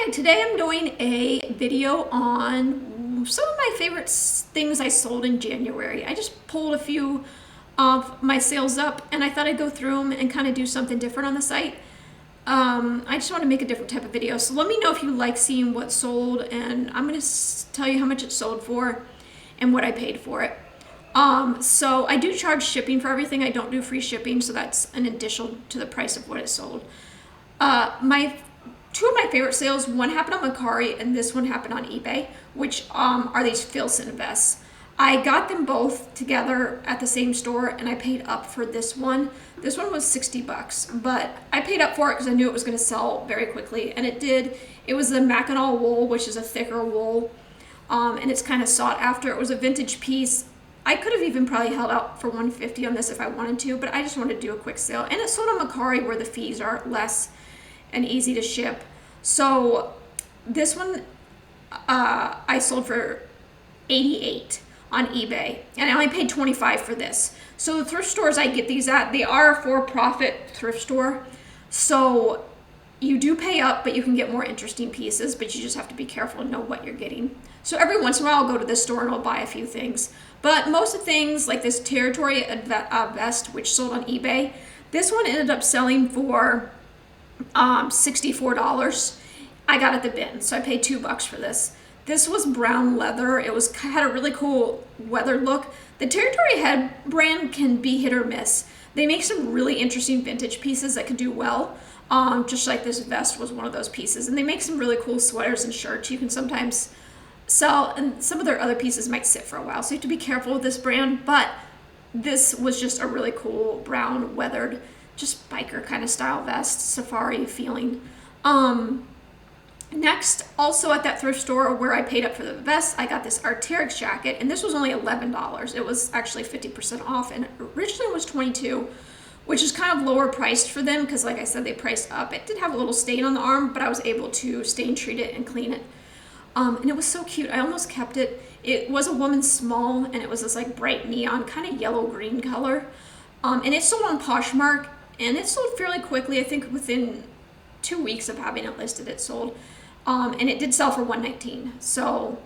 Okay, today I'm doing a video on some of my favorite things I sold in January. I just pulled a few of my sales up and I thought I'd go through them and kind of do something different on the site. I just want to make a different type of video. So let me know if you like seeing what sold, and I'm going to tell you how much it sold for and what I paid for it. So I do charge shipping for everything. I don't do free shipping, so that's an addition to the price of what it sold. Two of my favorite sales, one happened on Mercari and this one happened on eBay, which are these Filson vests. I got them both together at the same store and I paid up for this one. This one was $60, but I paid up for it because I knew it was going to sell very quickly, and it did. It was the Mackinac wool, which is a thicker wool, and it's kind of sought after. It was a vintage piece. I could have even probably held out for $150 on this if I wanted to, but I just wanted to do a quick sale. And it sold on Mercari where the fees are less and easy to ship. So this one I sold for $88 on eBay, and I only paid $25 for this. So the thrift stores I get these at, they are a for-profit thrift store, so you do pay up, but you can get more interesting pieces, but you just have to be careful and know what you're getting. So every once in a while I'll go to this store and I'll buy a few things, but most of the things like this Territory vest, which sold on eBay, this one ended up selling for $64. I got at the bin, so I paid $2 for this. This was brown leather. It had a really cool weathered look. The Territory Head brand can be hit or miss. They make some really interesting vintage pieces that can do well. Just like this vest was one of those pieces. And they make some really cool sweaters and shirts you can sometimes sell, and some of their other pieces might sit for a while. So you have to be careful with this brand, but this was just a really cool brown weathered, just biker kind of style vest, safari feeling. Next, also at that thrift store where I paid up for the vest, I got this Arc'teryx jacket, and this was only $11. It was actually 50% off, and originally it was $22, which is kind of lower priced for them because, like I said, they priced up. It did have a little stain on the arm, but I was able to stain treat it and clean it. And it was so cute. I almost kept it. It was a woman's small, and it was this like bright neon kind of yellow-green color. And it sold on Poshmark, and it sold fairly quickly. I think within 2 weeks of having it listed, it sold. And it did sell for $119. So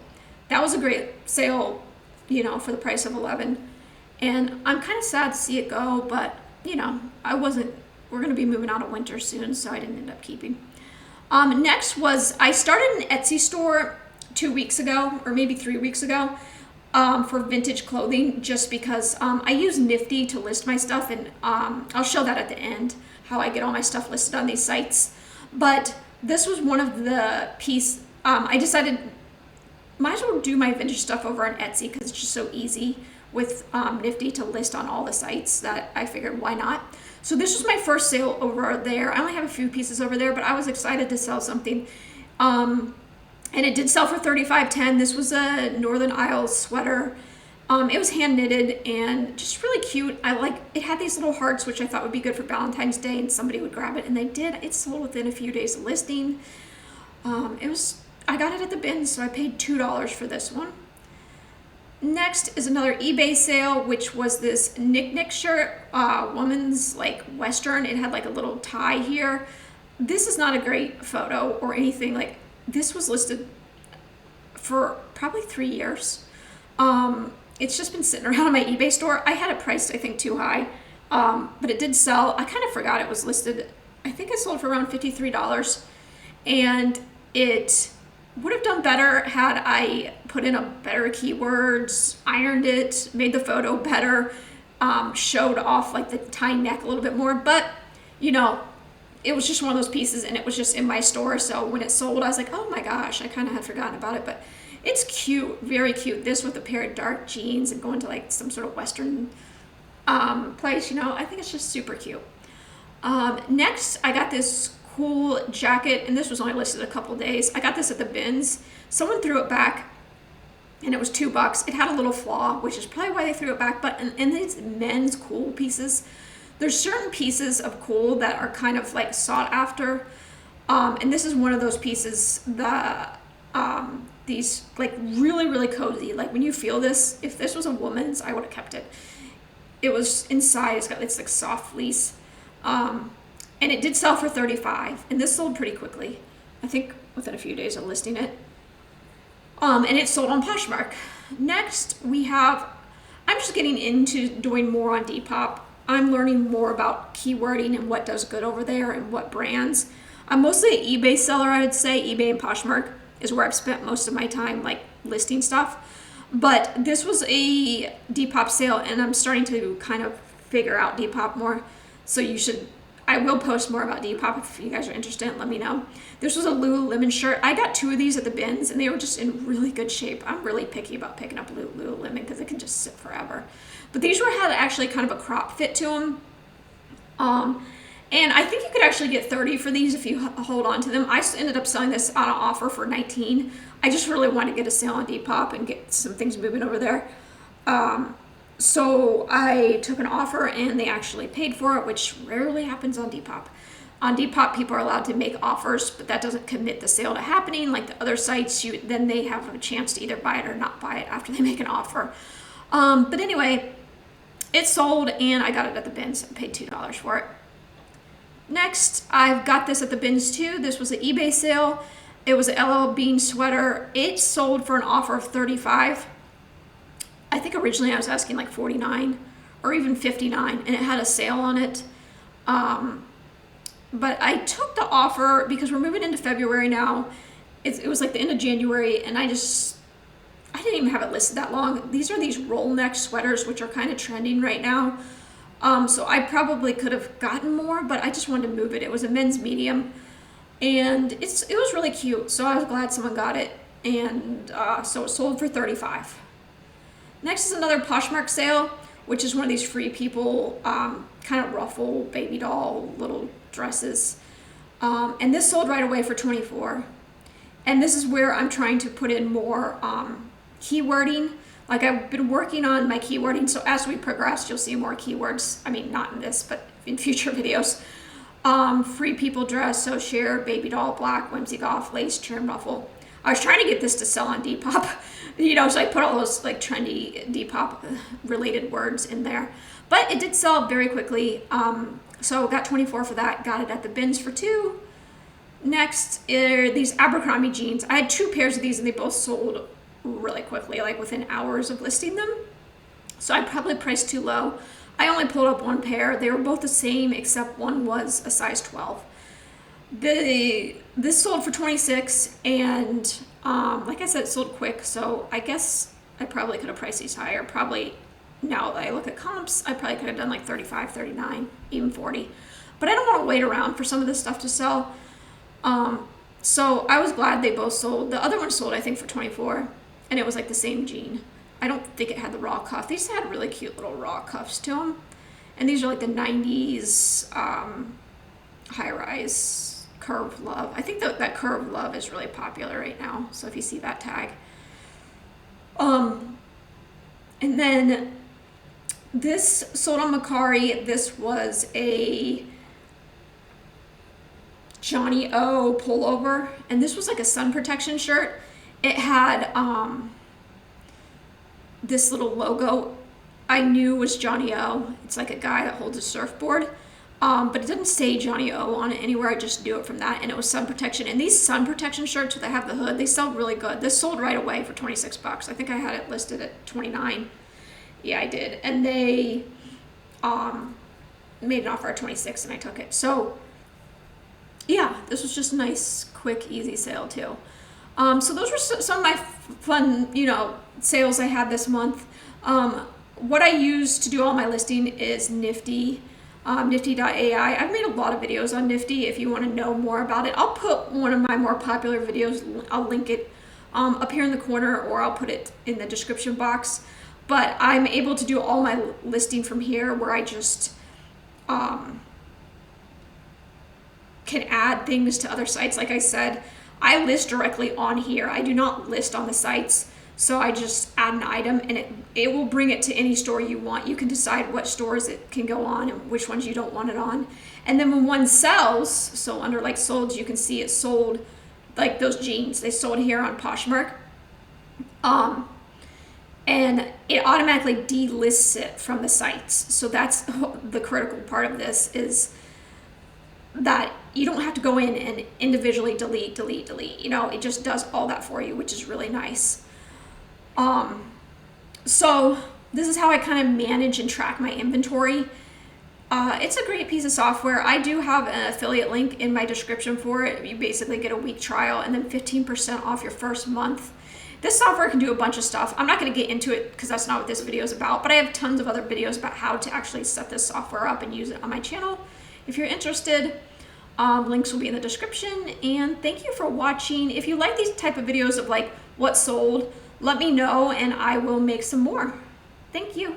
that was a great sale, for the price of $11. And I'm kind of sad to see it go, but we're going to be moving out of winter soon, so I didn't end up keeping. Next was, I started an Etsy store 2 weeks ago, or maybe 3 weeks ago, for vintage clothing, just because I use Nifty to list my stuff, and I'll show that at the end, how I get all my stuff listed on these sites. But this was one of the I decided might as well do my vintage stuff over on Etsy because it's just so easy with Nifty to list on all the sites that I figured why not. So this was my first sale over there. I only have a few pieces over there, but I was excited to sell something. And it did sell for $35.10. This was a Northern Isles sweater. It was hand knitted and just really cute. It had these little hearts, which I thought would be good for Valentine's Day, and somebody would grab it, and they did. It sold within a few days of listing. I got it at the bin, so I paid $2 for this one. Next is another eBay sale, which was this Nick shirt, woman's like Western. It had like a little tie here. This is not a great photo or anything. Like, this was listed for probably 3 years. It's just been sitting around in my eBay store. I had it priced, I think, too high, but it did sell. I kind of forgot it was listed. I think it sold for around $53, and it would have done better had I put in a better keywords, ironed it, made the photo better, showed off like the tie neck a little bit more. But it was just one of those pieces, and it was just in my store. So when it sold, I was like, oh my gosh, I kind of had forgotten about it. But it's cute, very cute. This with a pair of dark jeans and going to like some sort of Western place, I think it's just super cute. Next, I got this cool jacket, and this was only listed a couple days. I got this at the bins. Someone threw it back, and it was $2. It had a little flaw, which is probably why they threw it back. But in these men's cool pieces, there's certain pieces of cool that are kind of like sought after. And this is one of those pieces that these like really, really cozy. Like when you feel this, if this was a woman's, I would have kept it. It was inside, it's like soft fleece. And it did sell for $35, and this sold pretty quickly. I think within a few days of listing it. And it's sold on Poshmark. Next, I'm just getting into doing more on Depop. I'm learning more about keywording and what does good over there and what brands. I'm mostly an eBay seller, I would say. eBay and Poshmark is where I've spent most of my time, like listing stuff. But this was a Depop sale, and I'm starting to kind of figure out Depop more. So I will post more about Depop if you guys are interested. Let me know. This was a Lululemon shirt. I got 2 of these at the bins, and they were just in really good shape. I'm really picky about picking up Lululemon because it can just sit forever. But these had actually kind of a crop fit to them. And I think you could actually get 30 for these if you hold on to them. I ended up selling this on an offer for 19. I just really wanted to get a sale on Depop and get some things moving over there. So I took an offer and they actually paid for it, which rarely happens on Depop. On Depop, people are allowed to make offers, but that doesn't commit the sale to happening. Like the other sites, then they have a chance to either buy it or not buy it after they make an offer. But anyway, it sold and I got it at the bins. I paid $2 for it. Next, I've got this at the bins too. This was an eBay sale. It was an LL Bean sweater. It sold for an offer of $35. I think originally I was asking like $49 or even $59, and it had a sale on it. But I took the offer because we're moving into February now. It was like the end of January, and I didn't even have it listed that long. These are these roll neck sweaters, which are kind of trending right now. So I probably could have gotten more, but I just wanted to move it. It was a men's medium, and it was really cute. So I was glad someone got it, and so it sold for $35. Next is another Poshmark sale, which is one of these Free People kind of ruffle baby doll little dresses. And this sold right away for $24. And this is where I'm trying to put in more keywording. Like I've been working on my keywording, so as we progress, you'll see more keywords. I mean, not in this, but in future videos. Free People dress, so share, baby doll, black, whimsy golf, lace trim ruffle. I was trying to get this to sell on Depop, so I put all those like trendy Depop related words in there. But it did sell very quickly, so got $24 for that. Got it at the bins for $2. Next are these Abercrombie jeans. I had 2 pairs of these, and they both sold really quickly, like within hours of listing them. So I probably priced too low. I only pulled up 1 pair. They were both the same, except one was a size 12. This sold for $26, and like I said, it sold quick, so I guess I probably could have priced these higher. Probably, now that I look at comps, I probably could have done like 35, 39, even 40. But I don't want to wait around for some of this stuff to sell. So I was glad they both sold. The other one sold, I think, for $24, and it was like the same jean. I don't think it had the raw cuff. These had really cute little raw cuffs to them. And these are like the 90s high-rise Curve Love. I think that Curve Love is really popular right now. So if you see that tag. And then this sold on Mercari. This was a Johnny O pullover. And this was like a sun protection shirt. It had this little logo I knew was Johnny O. It's like a guy that holds a surfboard. But it didn't say Johnny O on it anywhere. I just knew it from that, and it was sun protection. And these sun protection shirts that have the hood, they sell really good. This sold right away for $26. I think I had it listed at $29. Yeah, I did. And they made an offer at $26, and I took it. So yeah, this was just a nice, quick, easy sale too. So those were some of my fun, sales I had this month. What I use to do all my listing is Nifty. Nifty Ai. I've made a lot of videos on Nifty. If you want to know more about it, I'll put one of my more popular videos. I'll link it up here in the corner, or I'll put it in the description box. But I'm able to do all my listing from here, where I just can add things to other sites. Like I said, I list directly on here. I do not list on the sites. So I just add an item, and it will bring it to any store you want. You can decide what stores it can go on and which ones you don't want it on. And then when one sells, so under like sold, you can see it sold, like those jeans, they sold here on Poshmark. And it automatically delists it from the sites. So that's the critical part of this is that you don't have to go in and individually delete. You know, it just does all that for you, which is really nice. So this is how I kind of manage and track my inventory. It's a great piece of software. I do have an affiliate link in my description for it. You basically get a week trial and then 15% off your first month. This software can do a bunch of stuff. I'm not going to get into it because that's not what this video is about, but I have tons of other videos about how to actually set this software up and use it on my channel. If you're interested, links will be in the description. And thank you for watching. If you like these type of videos of like what sold, let me know and I will make some more. Thank you.